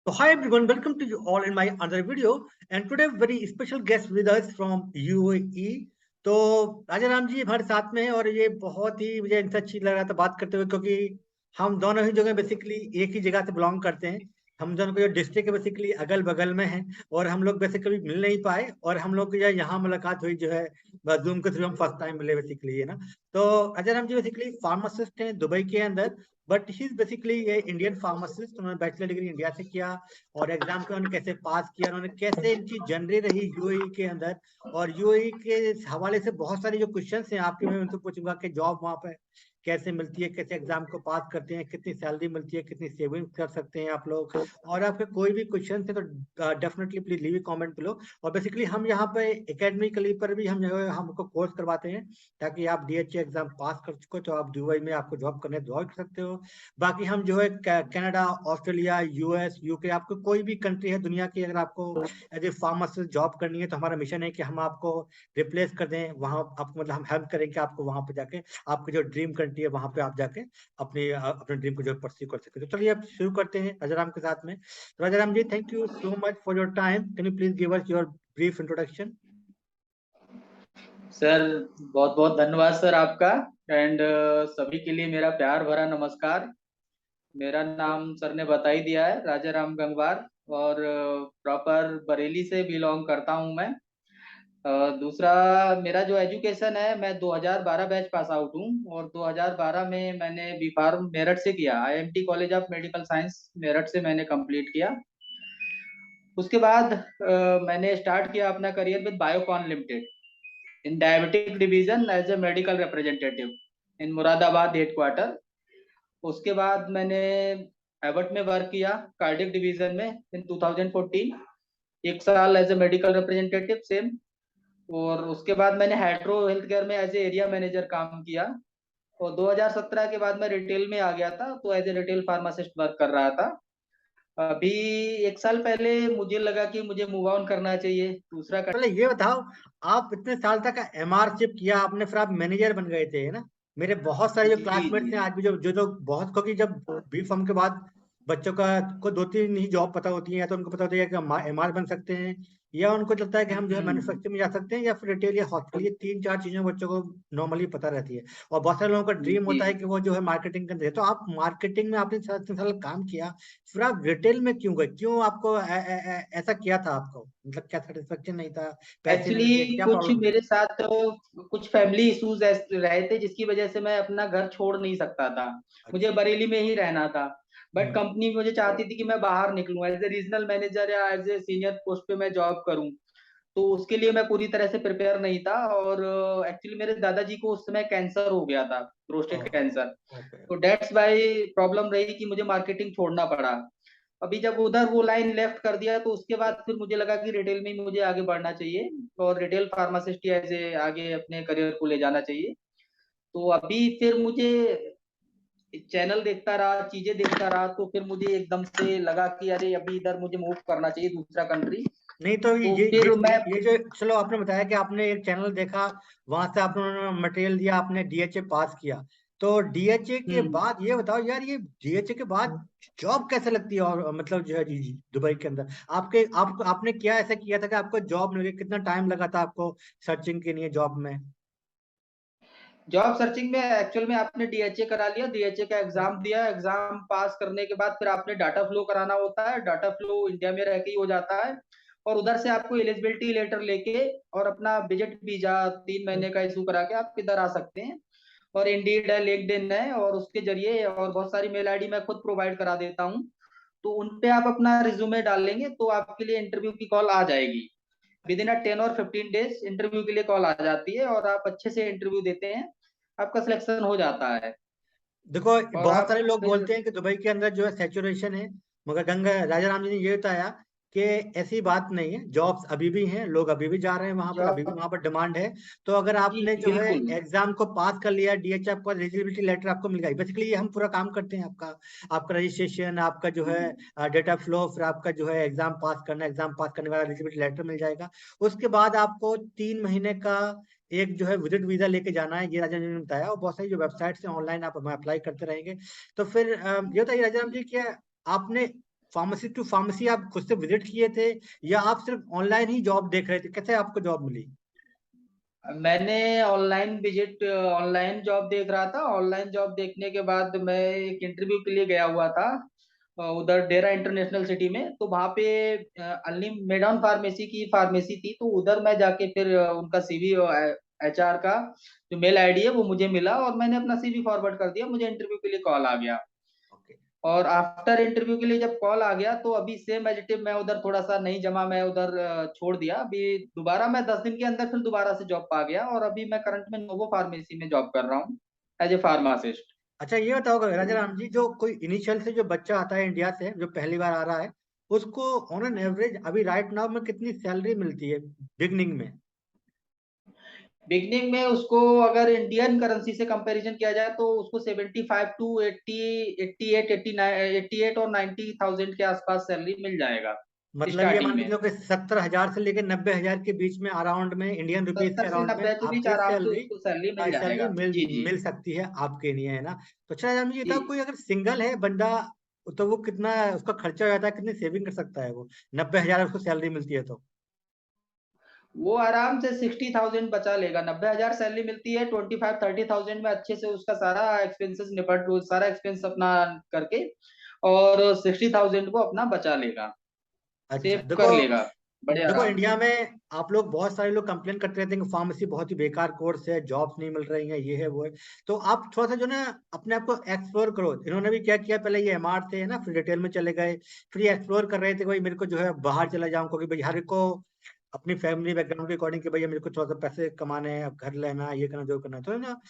So hi everyone, welcome to you all in my another video. And today very special guest with us from UAE. तो राजा राम जी हमारे साथ में है और ये बहुत ही मुझे इनसे अच्छी लग रहा था बात करते हुए, क्योंकि हम दोनों ही जगह बेसिकली एक ही जगह से बिलोंग करते हैं। हम दोनों को जो डिस्ट्रिक्ट है बेसिकली अगल बगल में है और हम लोग बेसिकली मिल नहीं पाए और हम लोग की यहाँ मुलाकात हुई जो है जूम के थ्रू हम फर्स्ट टाइम मिले बेसिकली है ना। तो राजा राम जी बेसिकली फार्मासिस्ट हैं दुबई के अंदर, बट ही इज बेसिकली ये इंडियन फार्मासिस्ट। उन्होंने बैचलर डिग्री इंडिया से किया और एग्जाम को उन्होंने कैसे पास किया, उन्होंने कैसे इनकी जर्नी रही यूएई के अंदर। और यूएई के हवाले से बहुत सारे जो क्वेश्चन हैं आपके, मैं उनसे पूछूंगा कि जॉब वहाँ पे कैसे मिलती है, कैसे एग्जाम को पास करते हैं, कितनी सैलरी मिलती है, कितनी सेविंग्स कर सकते हैं आप लोग। और आपके कोई भी क्वेश्चन है तो definitely please leave comment below. और बेसिकली हम यहाँ पे एकेडमिकली पर भी हम जो है हमको कोर्स करवाते हैं ताकि आप डीएचए एग्जाम पास कर चुको तो आप दुबई में आपको जॉब करने दुआ कर सकते हो। बाकी हम जो है कनाडा, ऑस्ट्रेलिया, यूएस, यूके, आपको कोई भी कंट्री है दुनिया की, अगर आपको एज ए फार्मासिस्ट जॉब करनी है तो हमारा मिशन है कि हम आपको रिप्लेस कर दें वहां। आपको मतलब हम हेल्प करेंगे आपको वहां पे जाके आपकी जो ड्रीम कंट्री है वहां पे आप जाके अपने ड्रीम को जो परस्यू कर सकते हो। तो चलिए अब शुरू करते हैं राजाराम के साथ में। तो Rajaram ji, thank you so much for your time. Can you please give us your brief introduction? Sir, बहुत बहुत धन्यवाद सर आपका। एंड सभी के लिए मेरा प्यार भरा नमस्कार। मेरा नाम सर ने बता ही दिया है, राजा राम गंगवार। और प्रॉपर बरेली से बिलोंग करता हूं मैं। दूसरा, मेरा जो एजुकेशन है, मैं 2012 बैच पास आउट हूं और 2012 में मैंने बी फार्म मेरठ से किया। IMT college of medical science Meerut से मैंने कंप्लीट किया। उसके बाद मैंने स्टार्ट किया अपना career with Biocon limited in diabetic division as a medical representative in Moradabad headquarter. उसके बाद मैंने एबट में वर्क किया कार्डियक डिवीजन में इन 2014, एक साल as a medical representative same. और उसके बाद मैंने हाइड्रो हेल्थ केयर में एज ए एरिया मैनेजर काम किया। और 2017 के बाद मैं रिटेल में आ गया था, तो as a retail pharmacist work कर रहा था। अभी एक साल पहले मुझे लगा कि मुझे मूव ऑन करना चाहिए दूसरा। पहले ये बताओ, आप इतने साल तक एमआरशिप किया आपने, फिर आप मैनेजर बन गए थे, है ना। मेरे बहुत सारे जो जी जी क्लासमेट्स जी। हैं आज भी, जो जो जो बहुत, क्योंकि जब बी फॉर्म के बाद बच्चों का को दो तीन ही जॉब पता होती है, या तो उनको पता होता है कि हम एमआर बन सकते हैं, या उनको लगता है कि हम जो है हम्म। मैन्युफैक्चरिंग में जा सकते हैं, या फिर रिटेल या हॉस्पिटल। ये तीन चार चीजें बच्चों को नॉर्मली पता रहती है। और बहुत सारे लोगों का ड्रीम जी। होता है कि वो जो है मार्केटिंग करते। तो आप मार्केटिंग में आपने इतने साल काम किया, फिर आप रिटेल में क्यों गए? क्यों आपको ऐसा किया था? आपको मतलब क्या सेटिस्फेक्शन नहीं था, पैसे नहीं थे, एक्चुअली क्या कुछ प्रॉब्लम थी? मेरे साथ कुछ फैमिली इश्यूज रहे थे, जिसकी वजह से मैं अपना घर छोड़ नहीं सकता था। मुझे अच्छा। बरेली में ही रहना था। But hmm. कंपनी मुझे चाहती थी कि मैं बाहर निकलूं, एज ए रीजनल मैनेजर या एज ए सीनियर पोस्ट पे मैं जॉब करूं। तो उसके लिए मैं पूरी तरह से प्रिपेयर नहीं था। और एक्चुअली मेरे दादाजी को उस समय कैंसर हो गया था, प्रोस्टेट ओहो। कैंसर। ओके। तो डेट्स वाई प्रॉब्लम रही कि मुझे मार्केटिंग छोड़ना पड़ा। अभी जब उधर वो लाइन लेफ्ट कर दिया, तो उसके बाद फिर मुझे लगा कि रिटेल में ही मुझे आगे बढ़ना चाहिए और रिटेल फार्मासिस्ट ऐसे आगे अपने करियर को ले जाना चाहिए। तो अभी फिर मुझे चैनल देखता रहा, चीजें देखता रहा, तो फिर मुझे एकदम से लगा कि अरे अभी इधर मुझे मूव करना चाहिए दूसरा कंट्री। नहीं तो तो ये ये फिर मैं। ये जो, चलो आपने बताया कि आपने एक चैनल देखा, वहां से आपने मटेरियल दिया, आपने डीएचए पास किया। तो डीएचए के हम्म। बाद ये बताओ यार, ये डीएचए के बाद जॉब कैसे लगती है? और मतलब जो है जी जी दुबई के अंदर आपको आपने क्या ऐसा किया था कि आपको जॉब मिल गई? कितना टाइम लगा था आपको सर्चिंग के लिए जॉब में? जॉब सर्चिंग में एक्चुअल में आपने डीएचए करा लिया, डीएचए का एग्जाम दिया, एग्जाम पास करने के बाद फिर आपने डाटा फ्लो कराना होता है। डाटा फ्लो इंडिया में रह के ही हो जाता है। और उधर से आपको एलिजिबिलिटी लेटर लेके और अपना विजिट वीजा 3 महीने का इशू करा के आप इधर आ सकते हैं। और इंडीड है, लिंक्डइन है, और उसके जरिए और बहुत सारी मेल आईडी मैं खुद प्रोवाइड करा देता हूँ। तो उन पे आप अपना रिज्यूमे डालेंगे तो आपके लिए इंटरव्यू की कॉल आ जाएगी। विद इन अ 10 और 15 डेज इंटरव्यू के लिए कॉल आ जाती है और आप अच्छे से इंटरव्यू देते हैं, आपका सिलेक्शन हो जाता है। देखो, और बहुत आप सारे लोग फिर। बोलते हैं कि दुबई के अंदर जो है सैचुरेशन है, मगर गंगा राजा राम जी ने ये बताया कि ऐसी बात नहीं है। जॉब्स अभी भी हैं, लोग अभी भी जा रहे हैं वहां पर, अभी भी जॉब। वहां पर डिमांड है। तो अगर जी आपने जो है बिल्कुल। एग्जाम को पास कर लिया, डीएचए आपको एलिजिबिलिटी लेटर आपको मिल गई, बेसिकली ये हम पूरा काम करते हैं। आपका आपका रजिस्ट्रेशन, आपका जो है डेटा फ्लो, फिर आपका जो है एग्जाम पास करना, एग्जाम पास करने के बाद एलिजिबिलिटी लेटर मिल जाएगा। उसके बाद आपको 3 महीने का एक जो है विजिट वीजा लेके जाना है, ये राजा जी ने बताया। और बहुत सारी जो वेबसाइट्स हैं ऑनलाइन आप अप्लाई करते रहेंगे। तो फिर ये बताइए राजा राम जी, क्या आपने फार्मेसी टू फार्मेसी आप खुद से विजिट किए थे या आप सिर्फ ऑनलाइन ही जॉब देख रहे थे? कैसे आपको जॉब मिली? मैंने ऑनलाइन जॉब देख रहा था। ऑनलाइन जॉब देखने के बाद मैं एक इंटरव्यू के लिए गया हुआ था उधर डेरा इंटरनेशनल सिटी में। तो वहाँ पे अनलिम मेडॉन फार्मेसी की फार्मेसी थी, तो उधर मैं जाके फिर उनका सीवी, एचआर का जो मेल आईडी है वो मुझे मिला और मैंने अपना सीवी फॉरवर्ड कर दिया। मुझे इंटरव्यू के लिए कॉल आ गया ओके। और आफ्टर इंटरव्यू के लिए जब कॉल आ गया तो अभी सेम एजिटिव मैं उधर थोड़ा सा नहीं जमा, मैं उधर छोड़ दिया। अभी दोबारा मैं 10 दिन के अंदर फिर दोबारा से जॉब पा गया और अभी मैं करंट में नोवो फार्मेसी में जॉब कर रहा हूँ एज ए फार्मासिस्ट। अच्छा ये बताओ राजा राम जी, जो कोई इनिशियल से जो बच्चा आता है इंडिया से, जो पहली बार आ रहा है, उसको ऑन एन एवरेज अभी राइट नाउ में कितनी सैलरी मिलती है बिगनिंग में? बिगनिंग में उसको अगर इंडियन करेंसी से कंपैरिजन किया जाए तो उसको 75 टू 80, 88, 89, 88 और 90,000 के आसपास सैलरी मिल जाएगा मतलब ये स्टार्टिंग मान के में। चलो कि 70,000 से लेकर 90,000 के बीच में अराउंड में, इंडियन रुपीज के 70 से अराउंड में 90 के बीच आपकी आराम से सैलरी उसको सैलरी मिल सैलरी जाएगा। मिल जी जी मिल सकती है आपके लिए, है ना? तो अच्छा राजा जी, जी। बताओ कोई अगर सिंगल है बंदा, तो वो कितना उसका खर्चा हो जाता है, कितनी सेविंग कर सकता है वो? 90,000 उसको सैलरी मिलती है तो। वो आराम से 60,000 बचा लेगा। 90,000 सैलरी मिलती है, 25-30,000 में अच्छे से उसका सारा एक्सपेंसेस निपट, सारा एक्सपेंस अपना करके और 60,000 को अपना बचा लेगा, अच्छा सेव देखो, कर लेगा बड़े देखो आराम इंडिया से। में आप लोग, बहुत सारे लोग कंप्लेन करते रहते हैं कि फार्मेसी बहुत ही बेकार कोर्स है, जॉब्स नहीं मिल रही हैं, ये है वो है। तो आप थोड़ा सा जो ना अपने आप को एक्सप्लोर करो। इन्होंने भी क्या किया, पहले ये एमआर थे, है ना, फिर डिटेल में चले गए, फिर ये एक्सप्लोर कर रहे थे कि भाई मेरे को जो है बाहर चला जाऊं, क्योंकि भाई हर को अपनी फैमिली बैकग्राउंड के अकॉर्डिंग कि भैया मेरे को थोड़ा सा पैसे कमाने हैं, अब घर लेना है, ये करना जो करना है, तो है ना,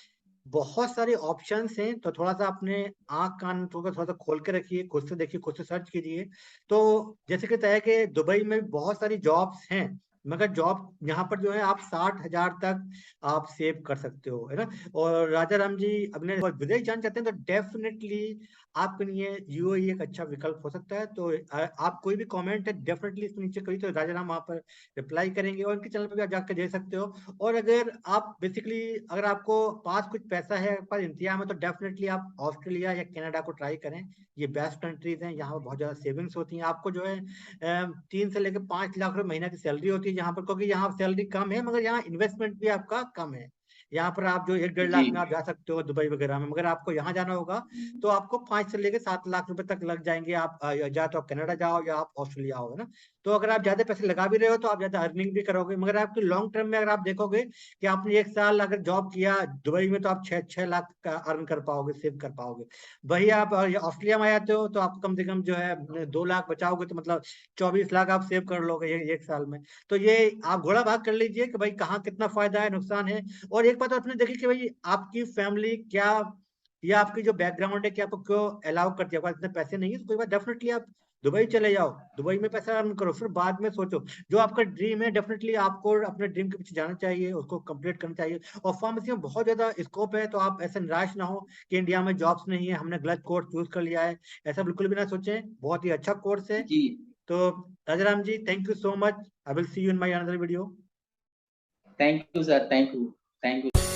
बहुत सारे ऑप्शंस हैं। तो थोड़ा सा अपने आंख कान थोड़ा सा खोल के रखिए, खुद से देखिए, खुद से सर्च कीजिए। तो जैसे कि तय है कि दुबई में बहुत सारी जॉब्स हैं, मगर जॉब यहाँ पर जो है आप 60,000 तक आप सेव कर सकते हो, है ना? और राजा राम जी अपने विदेश जाना चाहते हैं तो डेफिनेटली आपके लिए यूएई एक अच्छा विकल्प हो सकता है। तो आप कोई भी कमेंट है डेफिनेटली इसके नीचे करिए, तो राजा राम वहाँ पर रिप्लाई करेंगे, और इनके चैनल पर भी आप जाकर दे सकते हो। और अगर आप बेसिकली, अगर आपको पास कुछ पैसा है, आपके पास इंतजाम है, तो डेफिनेटली आप ऑस्ट्रेलिया या कनाडा को ट्राई करें। ये बेस्ट कंट्रीज हैं, यहाँ पर बहुत ज्यादा सेविंग्स होती हैं। आपको जो है 3 से लेकर 5 लाख रुपए महीना की सैलरी होती है यहाँ पर, क्योंकि यहाँ सैलरी कम है मगर यहाँ इन्वेस्टमेंट भी आपका कम है। यहाँ पर आप जो 1-1.5 लाख जी में आप जा सकते हो दुबई वगैरह में, मगर आपको यहाँ जाना होगा तो आपको 5 से लेकर 7 लाख रुपए तक लग जाएंगे। आप या तो आप कनाडा जाओ या आप ऑस्ट्रेलिया आओ, है ना? तो अगर आप ज्यादा पैसे लगा भी रहे हो तो आप ज्यादा अर्निंग भी करोगे, मगर आपके लॉन्ग टर्म में अगर आप देखोगे कि आपने 1 साल अगर जॉब किया दुबई में, तो आप 6-6 लाख का अर्न कर पाओगे, सेव कर पाओगे। वही आप ऑस्ट्रेलिया में आते हो तो आप कम से कम जो है 2 लाख बचाओगे, तो मतलब 24 लाख आप सेव कर लोगे 1 साल में। तो ये आप घोड़ा भाग कर लीजिए कि भाई कहाँ कितना फायदा है, नुकसान है। और एक बात आपने देखी कि भाई आपकी फैमिली क्या, या आपकी जो बैकग्राउंड है कि आपको क्यों अलाउ करती है। अगर इतने पैसे नहीं है तो कोई बात, डेफिनेटली आप दुबई चले जाओ, दुबई में पैसा अर्न करो, फिर बाद में सोचो। जो आपका ड्रीम है डेफिनेटली आपको अपने ड्रीम के पीछे जाना चाहिए, उसको कंप्लीट करना चाहिए। और फार्मेसी में बहुत ज्यादा स्कोप है, तो आप ऐसे निराश ना हो कि इंडिया में जॉब्स नहीं है, हमने गलत कोर्स चूज कर लिया है। ऐसा बिल्कुल भी ना सोचें, बहुत ही अच्छा कोर्स है। जी। तो Rajaram ji, thank you so much. I will see you in my another video. Thank you sir, thank you. Thank you.